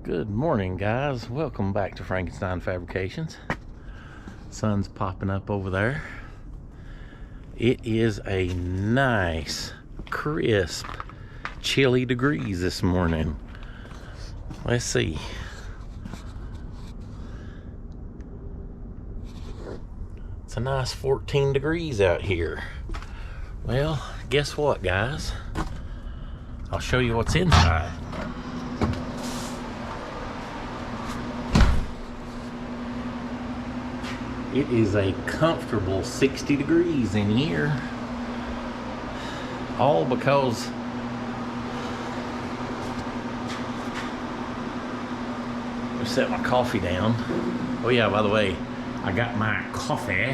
Good morning, guys. Welcome back to Frankenstein Fabrications. Sun's popping up over there. It is a nice, crisp, chilly degrees this morning. Let's see. It's a nice 14 degrees out here. Well, guess what, guys? I'll show you what's inside. It is a comfortable 60 degrees in here. All because I set my coffee down. Oh yeah, by the way, I got my coffee.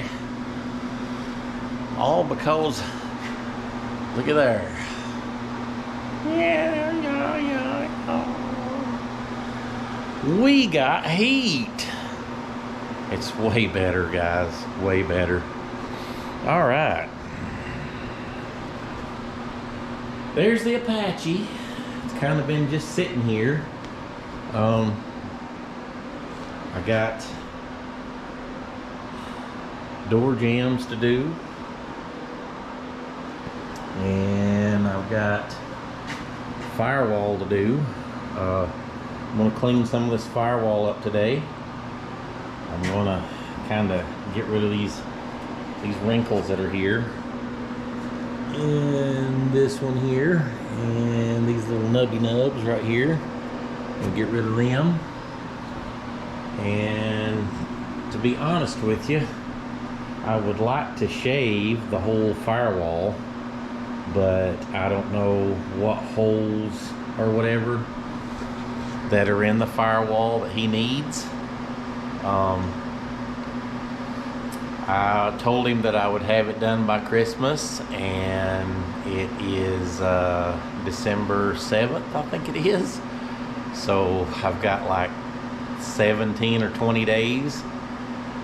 All because, look at there. Yeah. We got heat. It's way better, guys, way better. All right. There's the Apache. It's kind of been just sitting here. I got door jambs to do. And I've got firewall to do. I'm gonna clean some of this firewall up today. I'm gonna kind of get rid of these wrinkles that are here, and this one here, and these little nubby nubs right here. And get rid of them. And to be honest with you, I would like to shave the whole firewall, but I don't know what holes or whatever that are in the firewall that he needs. I told him that I would have it done by Christmas, and it is December 7th, I think it is. So I've got like 17 or 20 days.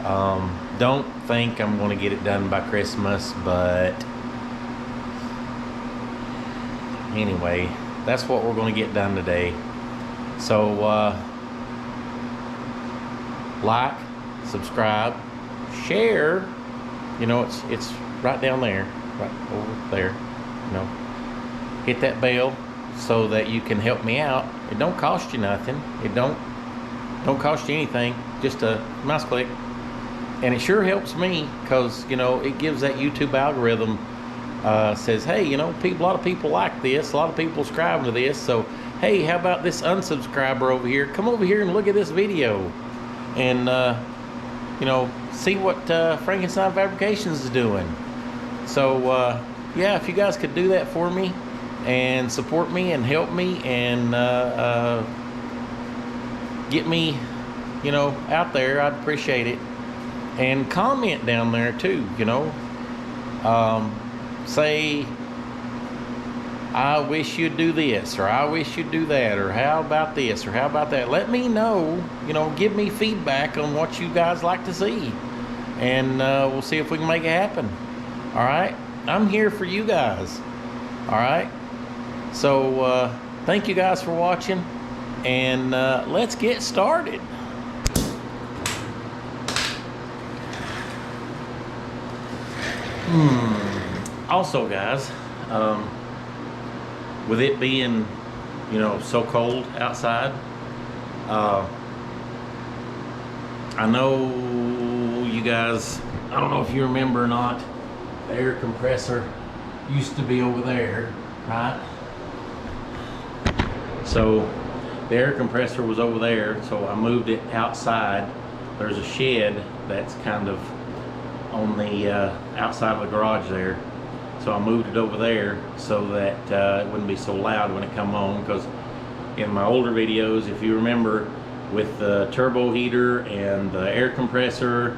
Don't think I'm going to get it done by Christmas, but anyway, that's what we're going to get done today. So like, subscribe, share. You know, it's right down there, right over there. You know, hit that bell so that you can help me out. It don't cost you nothing. It don't cost you anything. Just a mouse click, and it sure helps me, because you know, it gives that YouTube algorithm says, hey, you know, a lot of people like this, a lot of people subscribe to this, so hey, how about this unsubscriber over here? Come over here and look at this video, and you know, see what Frankenstein Fabrications is doing. So yeah, if you guys could do that for me and support me and help me and get me, you know, out there, I'd appreciate it. And comment down there too, you know. Say, I wish you'd do this, or I wish you'd do that, or how about this, or how about that. Let me know, you know, give me feedback on what you guys like to see, and we'll see if we can make it happen. All right, I'm here for you guys. All right, so thank you guys for watching, and let's get started. Also, guys, with it being, you know, so cold outside, I know you guys, I don't know if you remember or not, the air compressor used to be over there, right? So the air compressor was over there, so I moved it outside. There's a shed that's kind of on the outside of the garage there. So I moved it over there so that it wouldn't be so loud when it come on, because in my older videos, if you remember, with the turbo heater and the air compressor,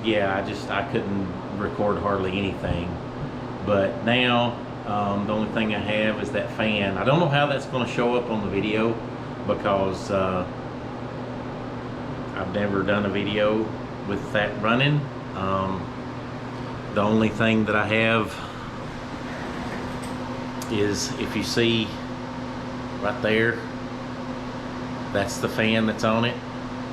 yeah, I couldn't record hardly anything. But now the only thing I have is that fan. I don't know how that's going to show up on the video, because I've never done a video with that running. The only thing that I have is, if you see right there, That's the fan that's on it.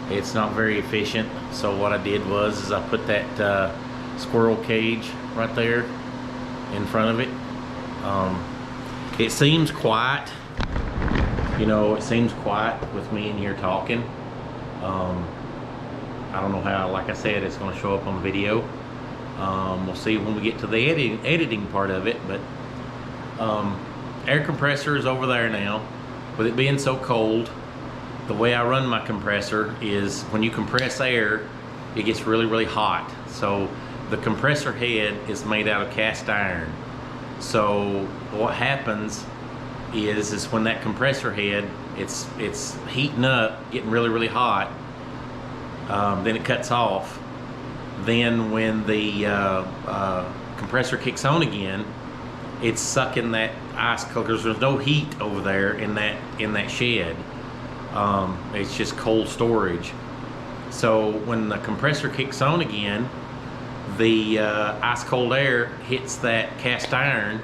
It's not very efficient. So what I did was I put that squirrel cage right there in front of it. It seems quiet. You know, it seems quiet with me in here talking. I don't know how, like I said, it's going to show up on video. We'll see when we get to the editing part of it, but air compressor is over there now. With it being so cold, the way I run my compressor is when you compress air, it gets really, really hot. So the compressor head is made out of cast iron. So what happens is when that compressor head, it's heating up, getting really, really hot, then it cuts off. Then when the compressor kicks on again, it's sucking that ice cold, because there's no heat over there in that shed. It's just cold storage. So when the compressor kicks on again, the ice cold air hits that cast iron.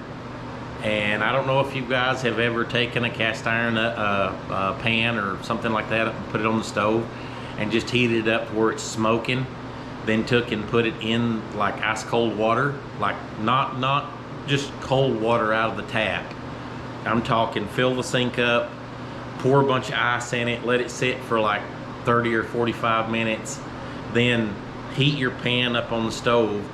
And I don't know if you guys have ever taken a cast iron pan or something like that and put it on the stove and just heated it up to where it's smoking, then took and put it in like ice cold water, like not just cold water out of the tap. I'm talking fill the sink up, pour a bunch of ice in it, let it sit for like 30 or 45 minutes, then heat your pan up on the stove,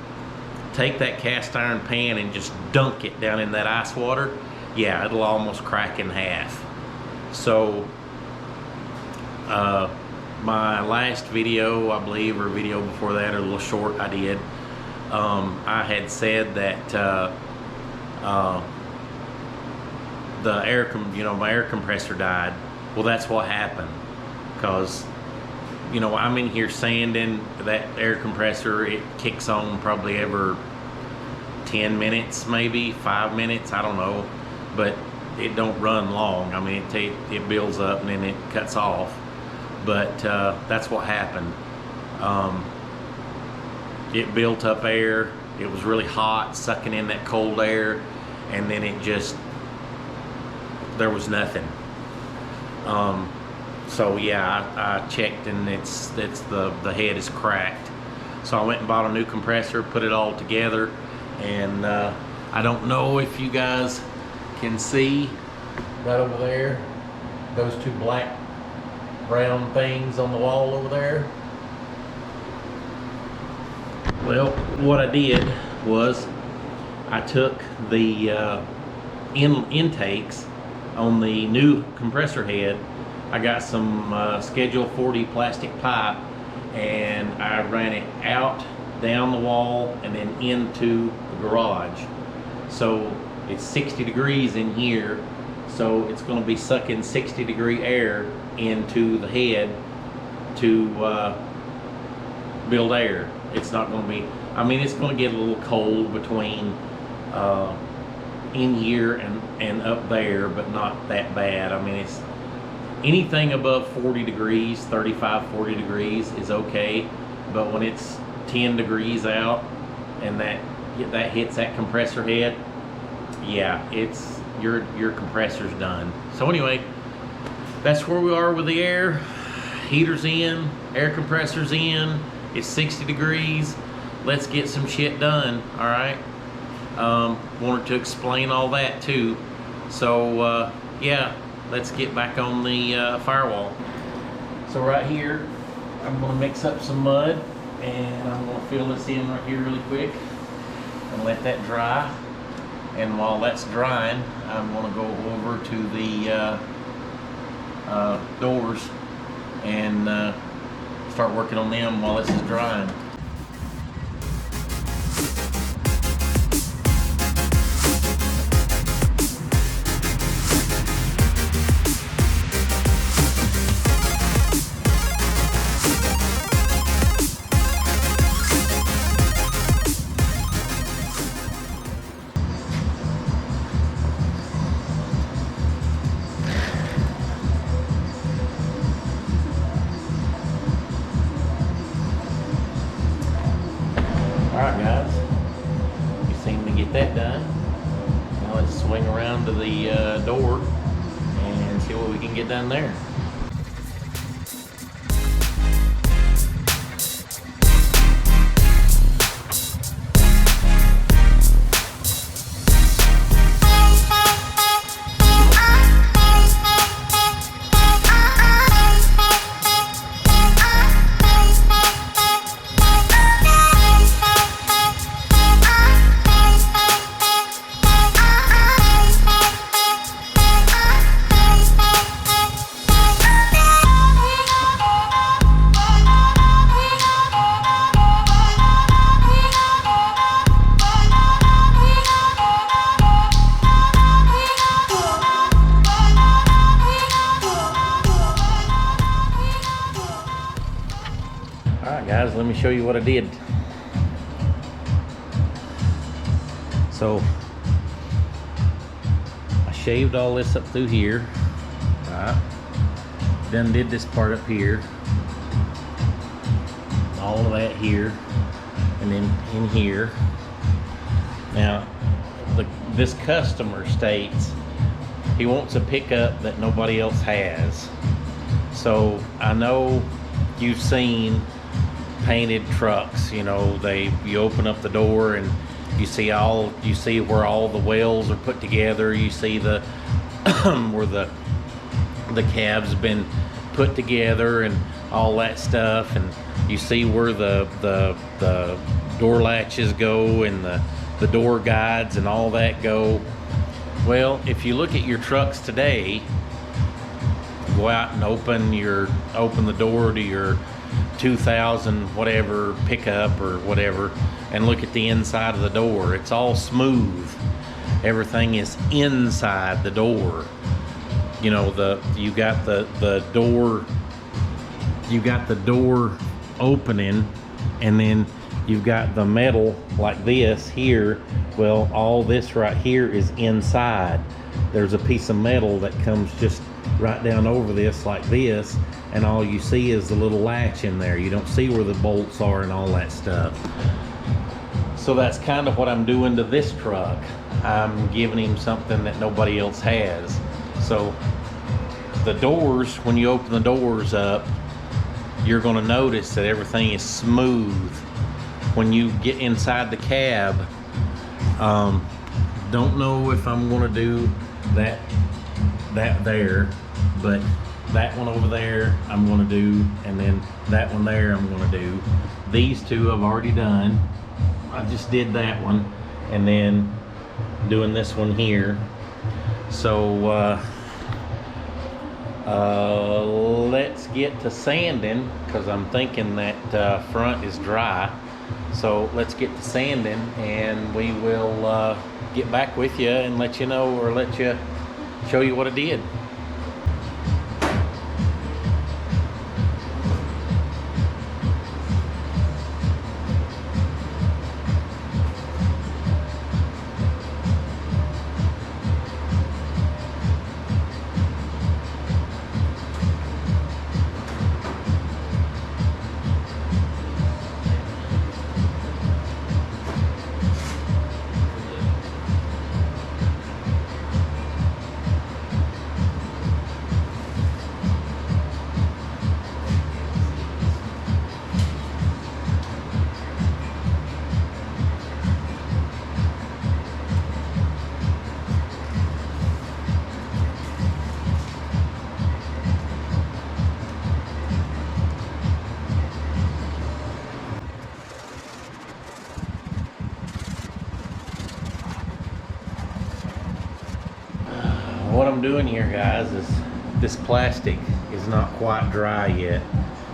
take that cast iron pan and just dunk it down in that ice water. Yeah, it'll almost crack in half. So my last video, I believe, or video before that, or a little short I did, I had said that my air compressor died. Well, that's what happened, because I'm in here sanding that air compressor. It kicks on probably every 10 minutes, maybe 5 minutes, I don't know, but it don't run long. I mean, it builds up and then it cuts off. But that's what happened. It built up air. It was really hot, sucking in that cold air, and then there was nothing. So yeah, I checked, and it's the head is cracked. So I went and bought a new compressor, put it all together, and I don't know if you guys can see right over there those two black brown things on the wall over there. Well, what I did was I took the intakes on the new compressor head. I got some Schedule 40 plastic pipe, and I ran it out, down the wall, and then into the garage. So it's 60 degrees in here, so it's going to be sucking 60-degree air into the head to build air. It's not going to be, it's going to get a little cold between in here and up there, but not that bad. It's anything above 40 degrees, 35, 40 degrees is okay, but when it's 10 degrees out and that hits that compressor head, yeah, it's your compressor's done. So anyway, that's where we are with the air. Heater's in, air compressor's in, it's 60 degrees. Let's get some shit done, all right? Wanted to explain all that too. So yeah, let's get back on the firewall. So right here, I'm gonna mix up some mud, and I'm gonna fill this in right here really quick and let that dry. And while that's drying, I'm gonna go over to the doors and start working on them while this is drying. Alright guys, you seem to get that done. Now let's swing around to the door and see what we can get done there. let me show you what I did. So I shaved all this up through here, right? Then did this part up here, all of that here, and then in here. Now, this customer states he wants a pickup that nobody else has. So I know you've seen painted trucks, you know, you open up the door and you see where all the wells are put together. You see the where the cab's been put together and all that stuff, and you see where the door latches go and the door guides and all that go. Well, if you look at your trucks today, go out and open the door to your 2000 whatever pickup or whatever, and look at the inside of the door. It's all smooth. Everything is inside the door. You know, you got the door opening, and then you've got the metal like this here. Well, all this right here is inside. There's a piece of metal that comes just right down over this like this, and all you see is the little latch in there. You don't see where the bolts are and all that stuff. So that's kind of what I'm doing to this truck. I'm giving him something that nobody else has. So the doors, when you open the doors up, you're going to notice that everything is smooth. When you get inside the cab, don't know if I'm going to do that there, but that one over there I'm going to do, and then that one there I'm going to do. These two I've already done. I just did that one, and then doing this one here. So let's get to sanding, because I'm thinking that front is dry. So let's get to sanding, and we will get back with you and let you know, or let you show you what I did. What I'm doing here, guys, is this plastic is not quite dry yet.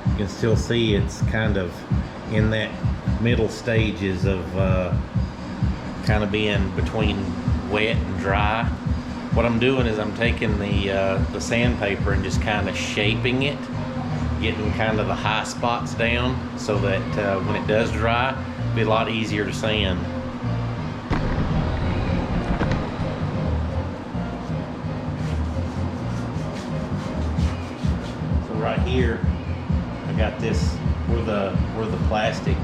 You can still see it's kind of in that middle stages of kind of being between wet and dry. What I'm doing is I'm taking the sandpaper and just kind of shaping it, getting kind of the high spots down, so that when it does dry, it'll be a lot easier to sand. Right here, I got this where the plastic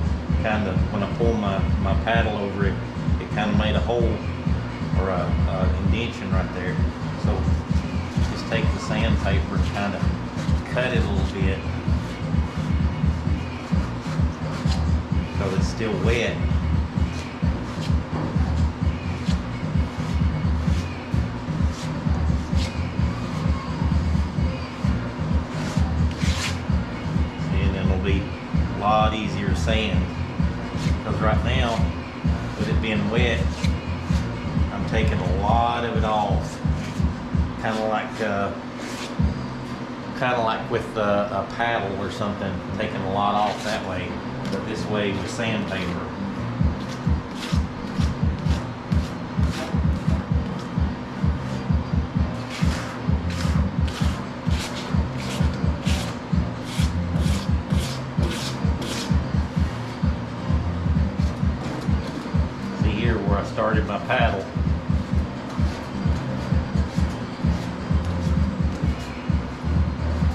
kind of, when I pull my paddle over it, it kind of made a hole, or a indentation right there. So just take the sandpaper and kind of cut it a little bit, because it's still wet. Be a lot easier to sand, because right now, with it being wet, I'm taking a lot of it off, kind of like with a paddle or something, taking a lot off that way. But this way with sandpaper, I started my paddle.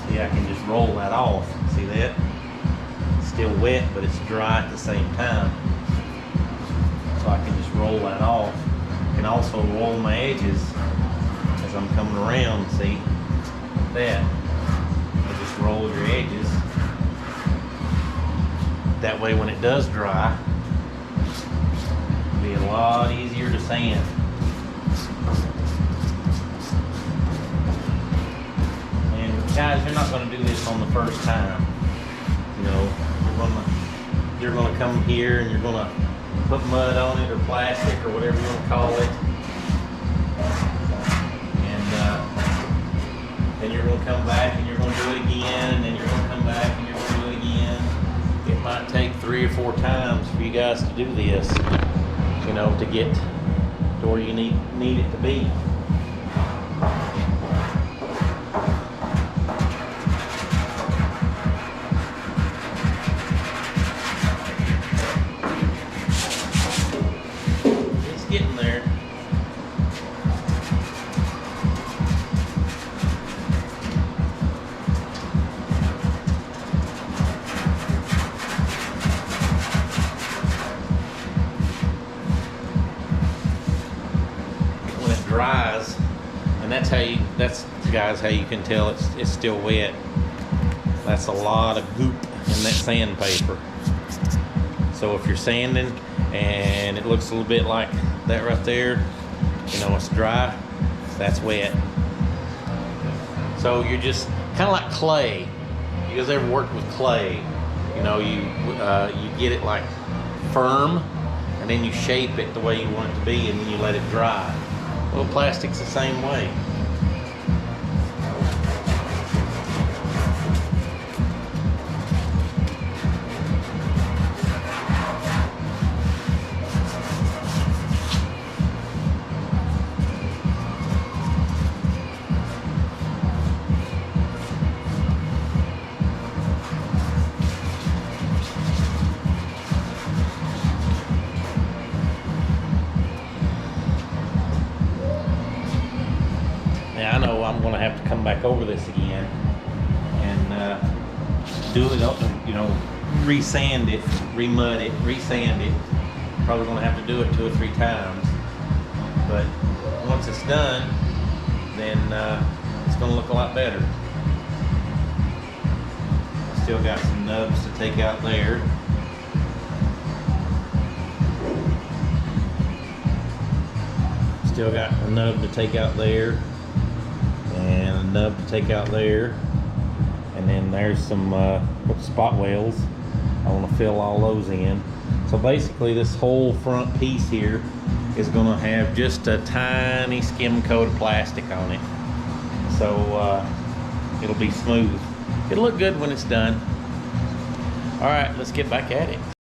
See, I can just roll that off. See that? It's still wet, but it's dry at the same time. So I can just roll that off. I can also roll my edges as I'm coming around, see? Like that. You just roll your edges. That way when it does dry, it'll be a lot easier to sand. And guys, you're not going to do this on the first time. You know, you're gonna come here and you're gonna put mud on it or plastic or whatever you want to call it, and then you're gonna come back and you're gonna do it again, and then you're gonna come back and you're gonna do it again. It might take 3 or 4 times for you guys to do this, you know, to get to where you need it to be. Getting there. When it dries, and that's guys how you can tell it's still wet. That's a lot of goop in that sandpaper. So if you're sanding and it looks a little bit like that right there, you know it's dry, that's wet. So you're just kind of like clay. You guys ever worked with clay? You know, you get it like firm, and then you shape it the way you want it to be, and then you let it dry. Well, plastic's the same way. I know I'm going to have to come back over this again and do it, you know, re-sand it, re-mud it, re-sand it. Probably going to have to do it 2 or 3 times. But once it's done, then it's going to look a lot better. Still got some nubs to take out there. Still got a nub to take out there, and a nub to take out there, and then there's some spot welds. I want to fill all those in. So basically this whole front piece here is going to have just a tiny skim coat of plastic on it, so it'll be smooth. It'll look good when it's done. All right, let's get back at it.